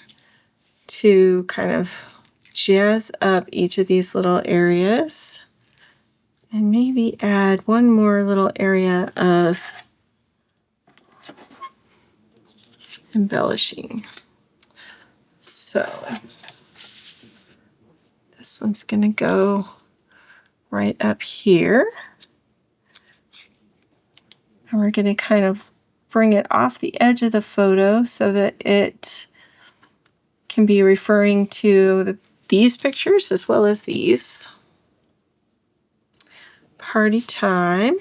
to kind of jazz up each of these little areas. And maybe add one more little area of embellishing. So this one's going to go right up here. And we're going to kind of bring it off the edge of the photo so that it can be referring to these pictures as well as these. Party time.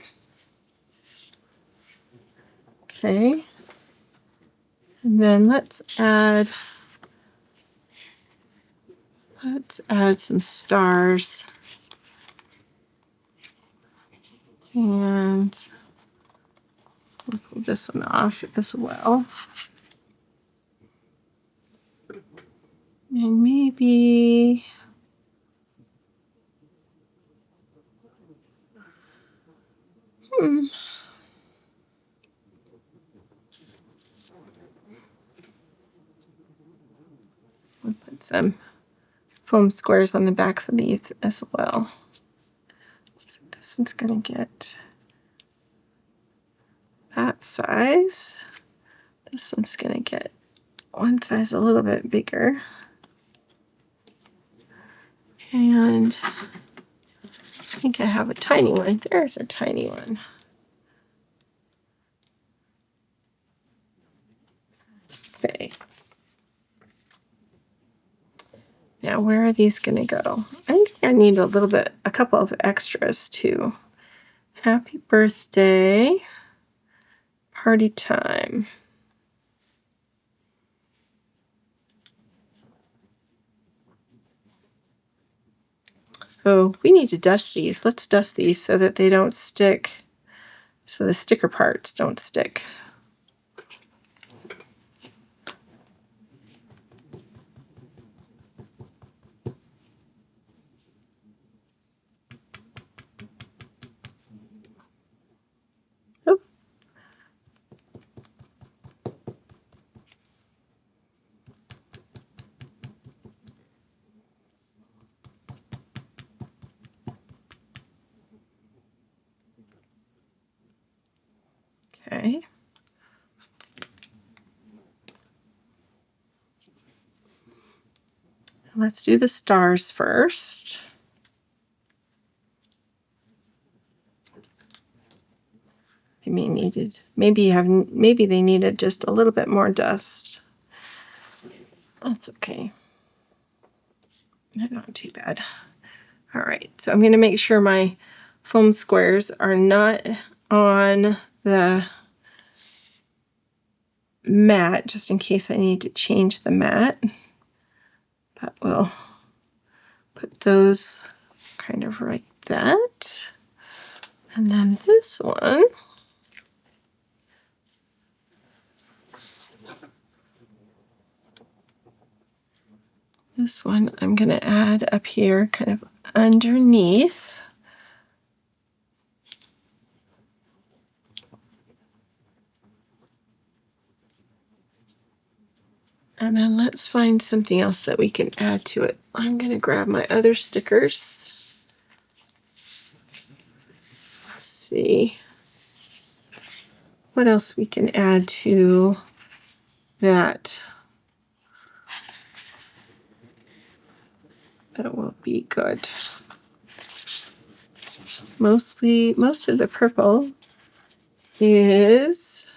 Okay. And then let's add some stars. And we'll pull this one off as well. And maybe we'll put some foam squares on the backs of these as well. So this one's going to get that size. This one's going to get one size a little bit bigger. And I think I have a tiny one. There's a tiny one. Okay. Now, where are these going to go? I think I need a couple of extras too. Happy birthday. Party time. Oh, we need to dust these. Let's dust these so that they don't stick, so the sticker parts don't stick. Oh. Okay. Let's do the stars first. Maybe they needed just a little bit more dust. That's okay. Not too bad. All right, so I'm going to make sure my foam squares are not on the mat, just in case I need to change the mat. But we'll put those kind of like that. And then this one, I'm going to add up here kind of underneath. And then let's find something else that we can add to it. I'm going to grab my other stickers. Let's see what else we can add to that That will be good. Most of the purple is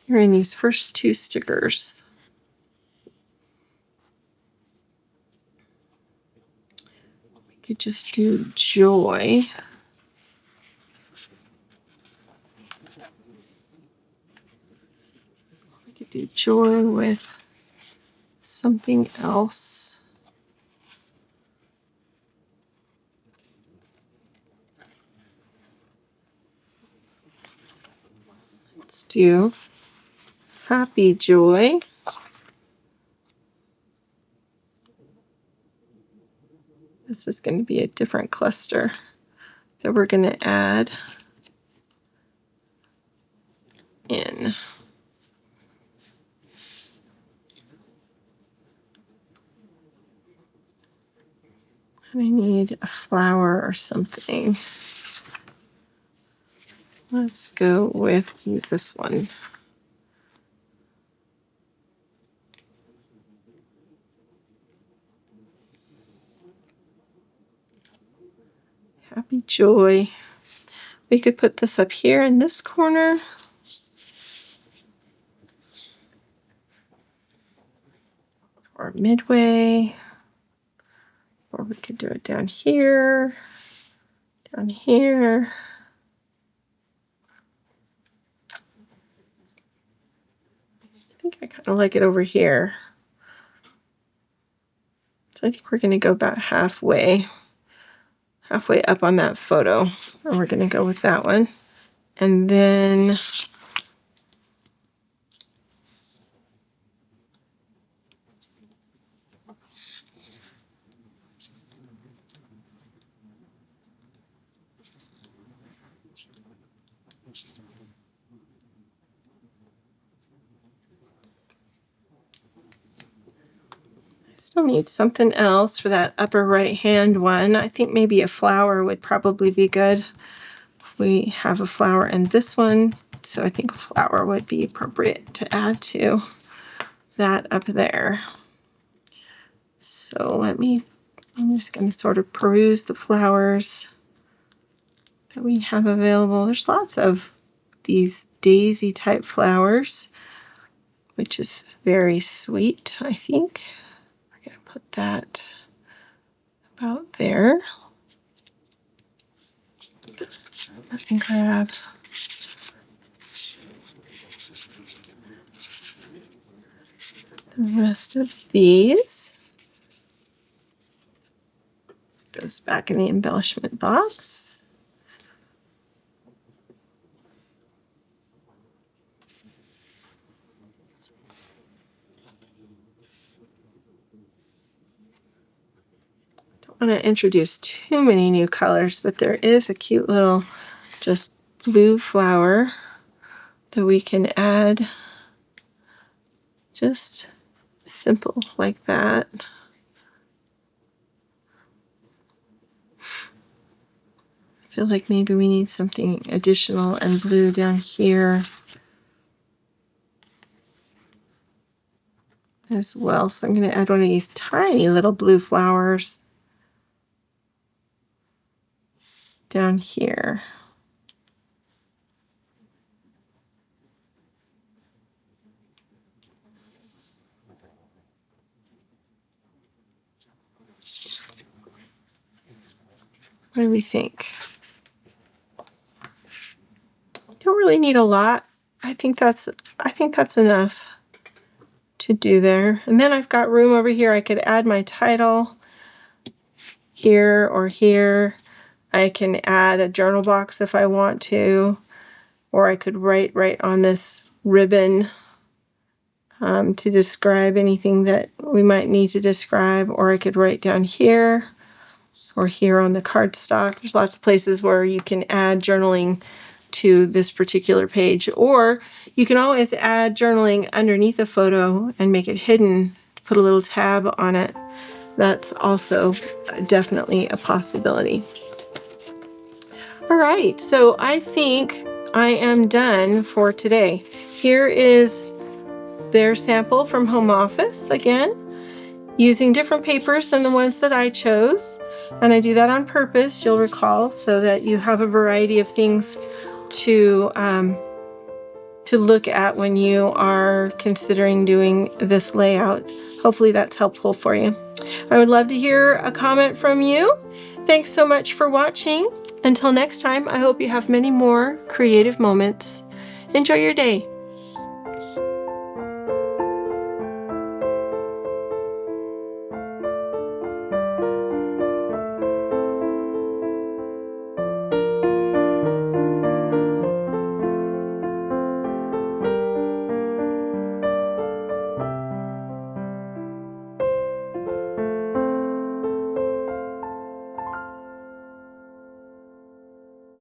here in these first two stickers. We could just do joy. We could do joy with something else. Let's do happy joy. This is going to be a different cluster that we're going to add in. I need a flower or something. Let's go with this one. Happy joy. We could put this up here in this corner. Or midway. Or we could do it down here. Down here. I think I kind of like it over here. So I think we're going to go about halfway up on that photo. And we're going to go with that one. And then still need something else for that upper right hand one. I think maybe a flower would probably be good. We have a flower in this one, so I think a flower would be appropriate to add to that up there. So I'm just going to sort of peruse the flowers that we have available. There's lots of these daisy type flowers, which is very sweet, I think. I'm going to put that about there. And grab the rest of these. Goes back in the embellishment box. Don't want to introduce too many new colors, but there is a cute little just blue flower that we can add, just simple like that. I feel like maybe we need something additional and blue down here as well. So I'm going to add one of these tiny little blue flowers down here. What do we think? Don't really need a lot. I think that's enough to do there. And then I've got room over here. I could add my title here or here. I can add a journal box if I want to, or I could write right on this ribbon to describe anything that we might need to describe, or I could write down here or here on the cardstock. There's lots of places where you can add journaling to this particular page, or you can always add journaling underneath a photo and make it hidden, put a little tab on it. That's also definitely a possibility. All right, so I think I am done for today. Here is their sample from home office again, using different papers than the ones that I chose. And I do that on purpose, you'll recall, so that you have a variety of things to look at when you are considering doing this layout. Hopefully that's helpful for you. I would love to hear a comment from you. Thanks so much for watching. Until next time, I hope you have many more creative moments. Enjoy your day.